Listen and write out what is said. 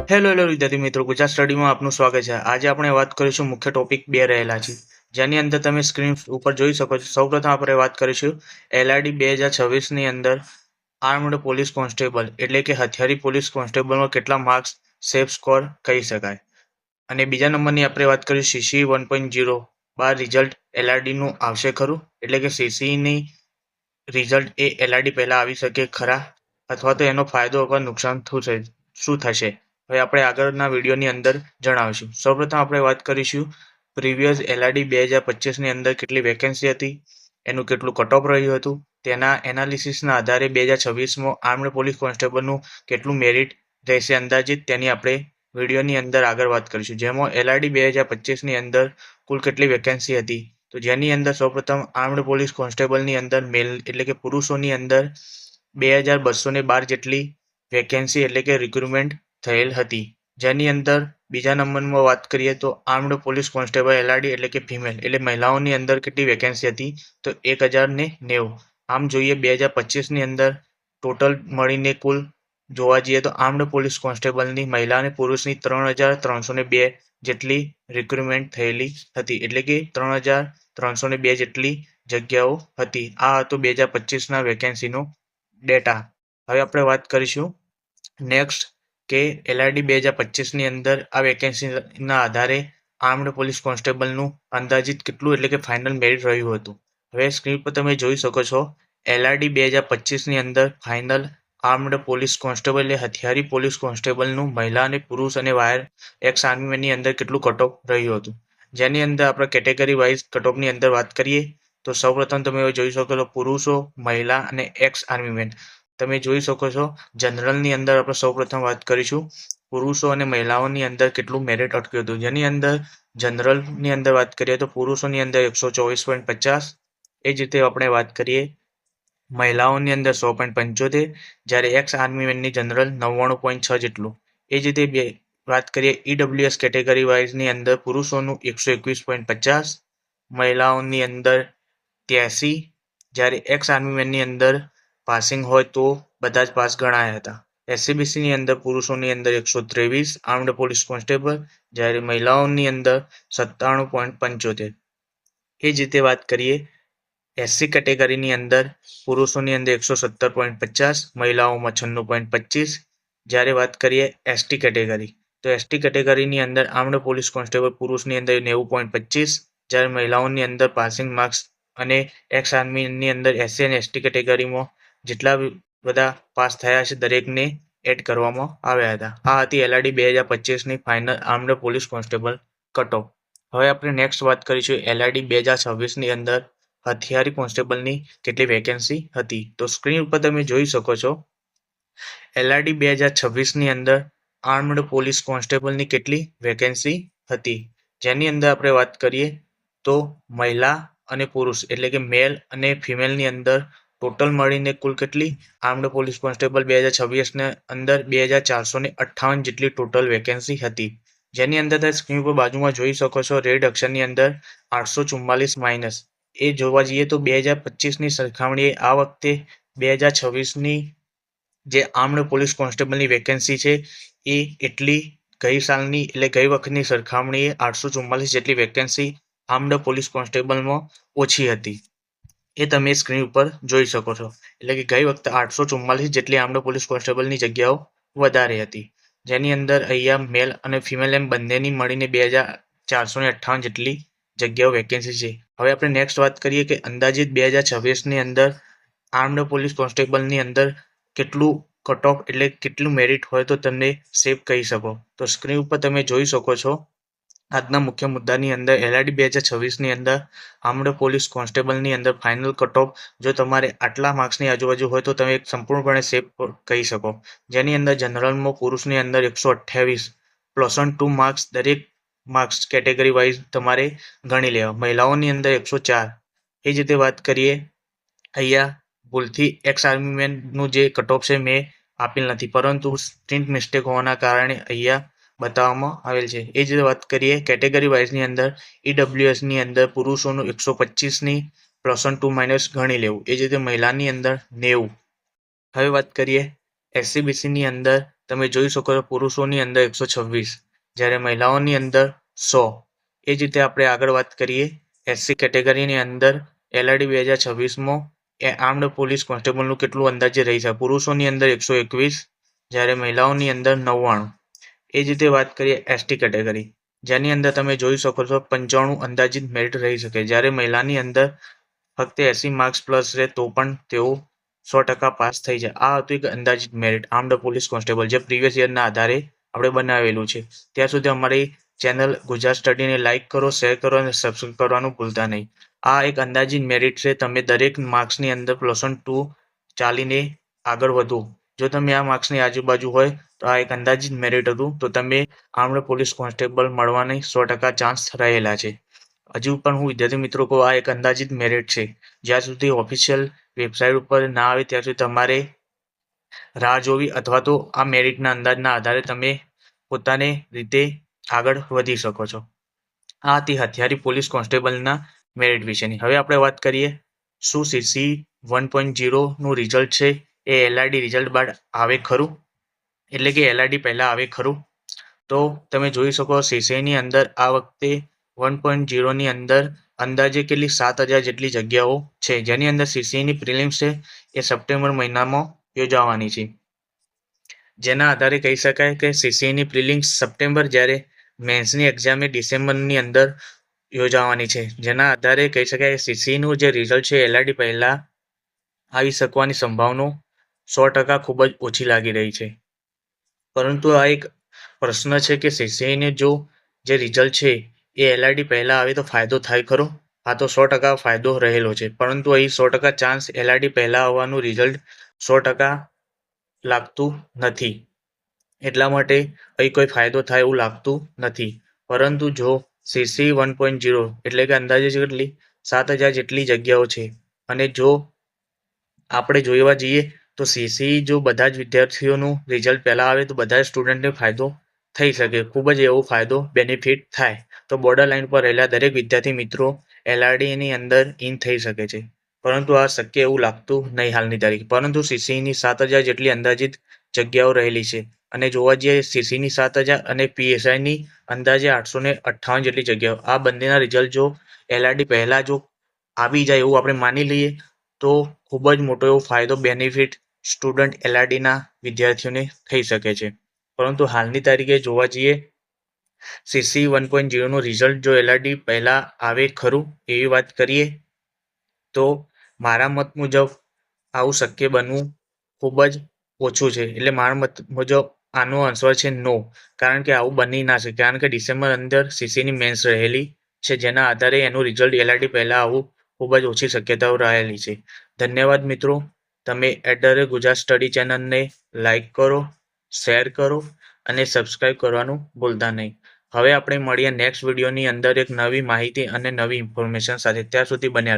Hello વિદ્યાર્થી મિત્રો, ગુજરાત સ્ટડીમાં આપનું સ્વાગત છે। આજે આપણે વાત કરીશું મુખ્ય ટોપિક બે રહેલા છે, જેની અંદર તમે સ્ક્રીન ઉપર જોઈ શકો છો। સૌપ્રથમ આપણે વાત કરીશું LRD 2026ની અંદર આર્મ્ડ પોલીસ કોન્સ્ટેબલ એટલે કે હથિયારી પોલીસ કોન્સ્ટેબલમાં કેટલા માર્ક્સ સેફ સ્કોર કહી શકાય। અને બીજા નંબરની આપણે વાત કરીશું CC 1.0 બાર રિઝલ્ટ LRDનું આવશે ખરું, એટલે કે CCની રિઝલ્ટ એ LRD પહેલાં આવી શકે ખરા, અથવા તો એનો ફાયદો અથવા નુકસાન શું થશે, હવે આપણે આગળના વિડીયોની અંદર જણાવીશું। સૌપ્રથમ આપણે વાત કરીશું પ્રીવિયસ LRD 2025ની અંદર કેટલી વેકેન્સી હતી, એનું કેટલું કટ ઓફ રહ્યું હતું, તેના એનાલિસિસના આધારે 2026માં આર્મ્ડ પોલીસ કોન્સ્ટેબલનું કેટલું મેરિટ રહેશે અંદાજિત, તેની આપણે વિડીયોની અંદર આગળ વાત કરીશું। જેમાં LRD 2025ની અંદર કુલ કેટલી વેકેન્સી હતી, તો જેની અંદર સૌપ્રથમ આર્મ્ડ પોલીસ કોન્સ્ટેબલની અંદર મેલ એટલે કે પુરુષોની અંદર 2212 જેટલી વેકેન્સી એટલે કે રિક્રુટમેન્ટ થયેલ હતી। જેની અંદર બીજા નંબરમાં વાત કરીએ તો આર્મ્ડ પોલીસ કોન્સ્ટેબલ LRD એટલે કે ફિમેલ એટલે મહિલાઓની અંદર કેટલી વેકેન્સી હતી, તો 1090। આમ જોઈએ 2025ની અંદર ટોટલ મળીને કુલ જોવા જઈએ તો આર્મ્ડ પોલીસ કોન્સ્ટેબલની મહિલા અને પુરુષની 3302 જેટલી રિક્રુટમેન્ટ થયેલી હતી, એટલે કે 3302 જેટલી જગ્યાઓ હતી। આ હતો 2025ના વેકેન્સીનો ડેટા। હવે આપણે વાત કરીશું નેક્સ્ટ કે LRD 2025ની અંદર આ વેકેન્સીના આધારે આર્મ્ડ પોલીસ કોન્સ્ટેબલનું અંદાજિત કેટલું એટલે કે ફાઇનલ મેરિટ રહ્યું હતું। હવે સ્ક્રીન પર તમે જોઈ શકો છો LRD 2025ની અંદર ફાઇનલ આર્મ્ડ પોલીસ કોન્સ્ટેબલ એટલે હથિયારી પોલીસ કોન્સ્ટેબલનું મહિલા અને પુરુષ અને વાયર એક્સ આર્મીમેનની અંદર કેટલું કટ ઓફ રહ્યું હતું, જેની અંદર આપણે કેટેગરી વાઇઝ કટ ઓફની અંદર વાત કરીએ તો સૌપ્રથમ તમે જોઈ શકો છો પુરુષો, મહિલા અને એક્સ આર્મીમેન તમે જોઈ શકો છો। જનરલની અંદર આપણે સૌપ્રથમ વાત કરીશું પુરુષો અને મહિલાઓની અંદર કેટલું મેરિટ અટક્યું હતું, જેની અંદર જનરલની અંદર વાત કરીએ તો પુરુષોની અંદર 124.50, એ જ રીતે આપણે વાત કરીએ મહિલાઓની અંદર 100.75, જ્યારે એક્સ આર્મીમેનની જનરલ 99.6 જેટલું। એ જ રીતે વાત કરીએ EWS કેટેગરી વાઇઝની અંદર પુરુષોનું 121.50, મહિલાઓની અંદર 83, જ્યારે એક્સ આર્મીમેનની અંદર પાસિંગ હોય તો બધા જ પાસ ગણાયા હતા। SCBCની અંદર પુરુષોની અંદર 123 આર્મ્ડ પોલીસ કોન્સ્ટેબલ, જ્યારે મહિલાઓની અંદર 97.75। એ જ રીતે વાત કરીએ SC કેટેગરીની અંદર પુરુષોની અંદર 117.50, મહિલાઓમાં 96.25, જ્યારે વાત કરીએ ST કેટેગરી તો ST કેટેગરીની અંદર આર્મ્ડ પોલીસ કોન્સ્ટેબલ પુરુષની અંદર 90.25, જ્યારે મહિલાઓની અંદર પાસિંગ માર્ક્સ અને એક્સ આર્મીની અંદર SC અને ST કેટેગરીમાં જેટલા બધા પાસ થયા છે દરેકને એડ કરવામાં આવ્યા હતા। આ હતી LRD 2025ની final armed police constable cut off. હવે આપણે નેક્સ્ટ વાત કરીશું LRD 2026ની અંદર હથિયારી કોન્સ્ટેબલની કેટલી વેકેન્સી હતી, તો સ્ક્રીન ઉપર તમે જોઈ શકો છો LRD 2026ની અંદર આર્મ્ડ પોલીસ કોન્સ્ટેબલની કેટલી વેકેન્સી હતી, જેની અંદર આપણે વાત કરીએ તો મહિલા અને પુરુષ એટલે કે મેલ અને ફિમેલની અંદર ટોટલ મળીને કુલ કેટલી આર્મ્ડ પોલીસ કોન્સ્ટેબલ 2026ની અંદર 2458 જેટલી ટોટલ વેકેન્સી હતી, જેની અંદર તમે સ્ક્રીન પર બાજુમાં જોઈ શકો છો રેડ અક્ષરની અંદર 844 માઇનસ। એ જોવા જઈએ તો 2025ની સરખામણીએ આ વખતે 2026ની જે આર્મ્ડ પોલીસ કોન્સ્ટેબલની વેકેન્સી છે એ એટલી ગઈ સાલની એટલે ગઈ વખતની સરખામણીએ 844 જેટલી વેકેન્સી આર્મ્ડ પોલીસ કોન્સ્ટેબલમાં ઓછી હતી, એ તમે સ્ક્રીન ઉપર જોઈ શકો છો। એટલે કે ગઈ વખતે 844 જેટલી આર્મ્ડ પોલીસ કોન્સ્ટેબલની જગ્યાઓ વધારે હતી, જેની અંદર અહીંયા મેલ અને ફિમેલ એમ બંનેની મળીને 2458 જેટલી જગ્યાઓ વેકેન્સી છે। હવે આપણે નેક્સ્ટ વાત કરીએ કે અંદાજિત 2026ની અંદર આર્મ્ડ પોલીસ કોન્સ્ટેબલની અંદર કેટલું કટ ઓફ એટલે કેટલું મેરિટ હોય તો તમને સેફ કહી શકો, તો સ્ક્રીન ઉપર તમે જોઈ શકો છો આજના મુખ્ય મુદ્દાની અંદર LRD 2026ની અંદર આર્મ્ડ પોલીસ કોન્સ્ટેબલની અંદર ફાઇનલ કટ ઓફ જો તમારે આટલા માર્ક્સની આજુબાજુ હોય તો તમે સંપૂર્ણપણે સેફ કહી શકો, જેની અંદર જનરલમાં પુરુષની અંદર 128 +2 માર્ક્સ દરેક માર્ક્સ કેટેગરી વાઇઝ તમારે ગણી લેવા, મહિલાઓની અંદર 104। એ જ રીતે વાત કરીએ અહીંયા ભૂલથી એક્સ આર્મીમેનનું જે કટ ઓફ છે મેં આપેલ નથી, પરંતુ પ્રિન્ટ મિસ્ટેક હોવાના કારણે અહીંયા બતાવવામાં આવેલ છે। એ જ રીતે વાત કરીએ કેટેગરી વાઇઝની અંદર EWSની અંદર પુરુષોનું 125ની +2 માઇનસ ગણી લેવું, એ જ રીતે મહિલાની અંદર 90। હવે વાત કરીએ SCBCની અંદર તમે જોઈ શકો છો પુરુષોની અંદર 126, જ્યારે મહિલાઓની અંદર 100. એ જ રીતે આપણે આગળ વાત કરીએ એસસી કેટેગરીની અંદર એલઆરડી 2026માં એ આર્મ્ડ પોલીસ કોન્સ્ટેબલનું કેટલું અંદાજે રહી છે. પુરુષોની અંદર 121, જ્યારે મહિલાઓની અંદર 99. એ જ રીતે વાત કરીએ એસટી કેટેગરી, જેની અંદર તમે જોઈ શકો છો 95 અંદાજિત મેરિટ રહી શકે, જ્યારે મહિલાની અંદર ફક્ત 80 માર્ક્સ પ્લસ રહે તો પણ તેઓ 100% પાસ થઈ જાય. આ હતું એક અંદાજિત મેરિટ આર્મ્ડ પોલીસ કોન્સ્ટેબલ, જે પ્રીવિયસ યરના આધારે આપણે બનાવેલું છે. ત્યાં સુધી અમારી ચેનલ ગુજરાત સ્ટડીને લાઇક કરો, શેર કરો અને સબસ્ક્રાઈબ કરવાનું ભૂલતા નહીં. આ એક અંદાજિત મેરિટ છે. તમે દરેક માર્ક્સની અંદર +2 ચાલીને આગળ વધો. જો તમે આ માર્ક્સની આજુબાજુ હોય તો આ એક અંદાજિત મેરિટ હતું, તો તમે આર્મ્ડ પોલીસ કોન્સ્ટેબલ મળવાની 100% ચાન્સ રહેલા છે. હજુ પણ હું વિદ્યાર્થી મિત્રો કહું, આ એક અંદાજિત મેરિટ છે. જ્યાં સુધી ઓફિશિયલ વેબસાઇટ ઉપર ના આવે ત્યાં સુધી તમારે રાહ જોવી, અથવા તો આ મેરિટના અંદાજના આધારે તમે પોતાની રીતે આગળ વધી શકો છો. આ હતી હથિયારી પોલીસ કોન્સ્ટેબલના મેરિટ વિશેની. હવે આપણે વાત કરીએ શું સીસી 1.0નું રિઝલ્ટ છે એ એલઆરડી રિઝલ્ટ બાદ આવે ખરું, એટલે કે એલઆરડી પહેલાં આવે ખરું. તો તમે જોઈ શકો સીસીની અંદર આ વખતે 1.0ની અંદર અંદાજે કેટલી 7,000 જેટલી જગ્યાઓ છે, જેની અંદર સીસીની પ્રિલિમ્સ છે એ સપ્ટેમ્બર મહિનામાં યોજાવાની છે. જેના આધારે કહી શકાય કે સીસીની પ્રિલિમ્સ સપ્ટેમ્બર, જ્યારે મેન્સની એક્ઝામ એ ડિસેમ્બરની અંદર યોજાવાની છે. જેના આધારે કહી શકાય સીસીનું જે રિઝલ્ટ છે એલઆરડી પહેલાં આવી શકવાની સંભાવના 100% ખૂબ જ ઓછી લાગી રહી છે. પરંતુ આ એક પ્રશ્ન છે કે સીસીને જો જે રિઝલ્ટ છે એ એલઆરડી પહેલાં આવે તો ફાયદો થાય ખરો? આ તો 100% ફાયદો રહેલો છે, પરંતુ અહીં 100% ચાન્સ એલઆરડી પહેલાં આવવાનું રિઝલ્ટ 100% લાગતું નથી. એટલા માટે અહીં કોઈ ફાયદો થાય એવું લાગતું નથી. પરંતુ જો સીસી 1.0 એટલે કે અંદાજે કેટલી 7,000 જેટલી જગ્યાઓ છે, અને જો આપણે જોવા જઈએ તો સીસી જો બધા જ વિદ્યાર્થીઓનું રિઝલ્ટ પહેલાં આવે તો બધા સ્ટુડન્ટને ફાયદો થઈ શકે, ખૂબ જ એવો ફાયદો બેનિફિટ થાય. તો બોર્ડર લાઇન પર રહેલા દરેક વિદ્યાર્થી મિત્રો એલઆરડીની અંદર ઇન થઈ શકે છે, પરંતુ આ શક્ય એવું લાગતું નહીં હાલની તારીખ. પરંતુ સીસીની 7,000 જેટલી અંદાજિત જગ્યાઓ રહેલી છે, અને જોવા જઈએ સીસીની 7,000 અને પીએસઆઈની અંદાજે 858 જેટલી જગ્યાઓ, આ બંનેના રિઝલ્ટ જો એલઆરડી પહેલાં જો આવી જાય એવું આપણે માની લઈએ તો ખૂબ જ મોટો એવો ફાયદો બેનિફિટ સ્ટુડન્ટ એલઆરડીના વિદ્યાર્થીઓને થઈ શકે છે. પરંતુ હાલની તારીખે જોવા જઈએ સીસી 1.0નું રિઝલ્ટ જો એલઆરડી પહેલાં આવે ખરું એવી વાત કરીએ તો મારા મત મુજબ આવું શક્ય બનવું ખૂબ જ ઓછું છે. એટલે મારા મત મુજબ આનો આન્સર છે નો, કારણ કે આવું બની ના શકે, કારણ કે ડિસેમ્બર અંદર સીસીની મેન્સ રહેલી છે, જેના આધારે એનું રિઝલ્ટ એલઆરડી પહેલાં આવું ખૂબ જ ઓછી શક્યતાઓ રહેલી છે. ધન્યવાદ મિત્રો. તમે @ગુજરાત સ્ટડી ચેનલને લાઇક કરો, શેર કરો અને સબસ્ક્રાઈબ કરવાનું ભૂલતા નહીં. હવે આપણે મળીએ નેક્સ્ટ વિડીયોની અંદર એક નવી માહિતી અને નવી ઇન્ફોર્મેશન સાથે. ત્યાં સુધી બન્યા રહો.